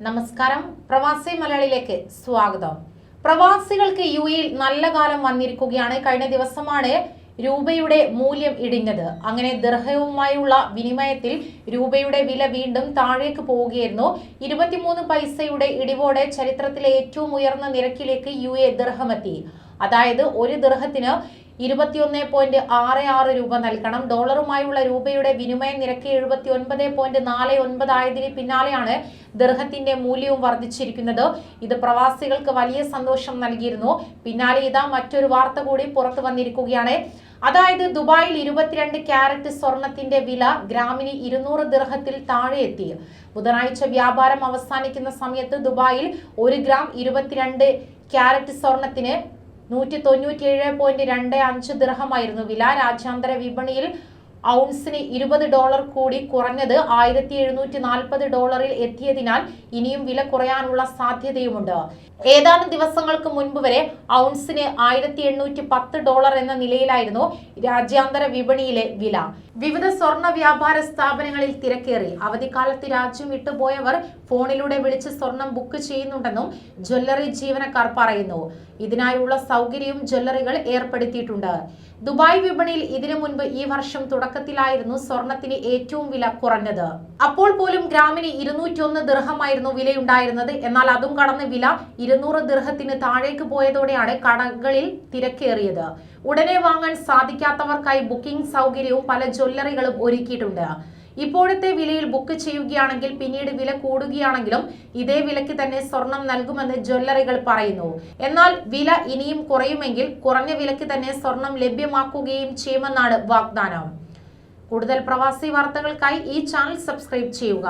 നമസ്കാരം. പ്രവാസി മലയാളിയിലേക്ക് സ്വാഗതം. പ്രവാസികൾക്ക് യുഎഇയിൽ നല്ല കാലം വന്നിരിക്കുകയാണ്. കഴിഞ്ഞ ദിവസമാണ് രൂപയുടെ മൂല്യം ഇടിഞ്ഞത്. അങ്ങനെ ദിർഹവുമായുള്ള വിനിമയത്തിൽ രൂപയുടെ വില വീണ്ടും താഴേക്ക് പോവുകയായിരുന്നു. 23 പൈസയുടെ ഇടിവോടെ ചരിത്രത്തിലെ ഏറ്റവും ഉയർന്ന നിരക്കിലേക്ക് യുഎഇ ദിർഹമെത്തി. അതായത് ഒരു ദിർഹത്തിന് 21.66 രൂപ നൽകണം. ഡോളറുമായുള്ള രൂപയുടെ വിനിമയ നിരക്ക് 79.49 ആയതിന് പിന്നാലെയാണ് ദിർഹത്തിന്റെ മൂല്യവും വർദ്ധിച്ചിരിക്കുന്നത്. ഇത് പ്രവാസികൾക്ക് വലിയ സന്തോഷം നൽകിയിരുന്നു. പിന്നാലെ ഇതാ മറ്റൊരു വാർത്ത കൂടി പുറത്തു വന്നിരിക്കുകയാണ്. അതായത് ദുബായിൽ 22 ക്യാരറ്റ് സ്വർണത്തിന്റെ വില ഗ്രാമിന് 200 ദിർഹത്തിൽ താഴെ എത്തി. ബുധനാഴ്ച വ്യാപാരം അവസാനിക്കുന്ന സമയത്ത് ദുബായിൽ 1 ഗ്രാം 22 ക്യാരറ്റ് സ്വർണത്തിന് 197.25 ദിർഹമായിരുന്നു വില. രാജ്യാന്തര വിപണിയിൽ ഔൺസിന് $20 കൂടി കുറഞ്ഞത് $1740 എത്തിയതിനാൽ ഇനിയും വില കുറയാനുള്ള സാധ്യതയുമുണ്ട്. ഏതാനും ദിവസങ്ങൾക്ക് മുൻപ് വരെ ഔൺസിന് $1810 എന്ന നിലയിലായിരുന്നു രാജ്യാന്തര വിപണിയിലെ വില. വിവിധ സ്വർണ്ണ വ്യാപാര സ്ഥാപനങ്ങളിൽ തിരക്കേറി. അവധിക്കാലത്ത് രാജ്യം വിട്ടുപോയവർ ഫോണിലൂടെ വിളിച്ച് സ്വർണം ബുക്ക് ചെയ്യുന്നുണ്ടെന്നും ജ്വല്ലറി ജീവനക്കാർ പറയുന്നു. ഇതിനായുള്ള സൗകര്യവും ജ്വല്ലറികൾ ഏർപ്പെടുത്തിയിട്ടുണ്ട്. ദുബായ് വിപണിയിൽ ഇതിനു മുൻപ് ഈ വർഷം തുടക്കത്തിലായിരുന്നു സ്വർണത്തിന് ഏറ്റവും വില കുറഞ്ഞത്. അപ്പോൾ പോലും ഗ്രാമിന് 201 ദിർഹമായിരുന്നു വിലയുണ്ടായിരുന്നത്. എന്നാൽ അതും കടന്ന് വില 200 ദിർഹത്തിന് താഴേക്ക് പോയതോടെയാണ് കടകളിൽ തിരക്കേറിയത്. ഉടനെ വാങ്ങാൻ സാധിക്കാത്തവർക്കായി ബുക്കിംഗ് സൗകര്യവും പല ജ്വല്ലറികളും ഒരുക്കിയിട്ടുണ്ട്. ഇപ്പോഴത്തെ വിലയിൽ ബുക്ക് ചെയ്യുകയാണെങ്കിൽ പിന്നീട് വില കൂടുകയാണെങ്കിലും ഇതേ വിലയ്ക്ക് തന്നെ സ്വർണം നൽകുമെന്ന് ജ്വല്ലറികൾ പറയുന്നു. എന്നാൽ വില ഇനിയും കുറയുമെങ്കിൽ കുറഞ്ഞ വിലയ്ക്ക് തന്നെ സ്വർണം ലഭ്യമാക്കുകയും ചെയ്യുമെന്നാണ് വാഗ്ദാനം. കൂടുതൽ പ്രവാസി വാർത്തകൾക്കായി ഈ ചാനൽ സബ്സ്ക്രൈബ് ചെയ്യുക.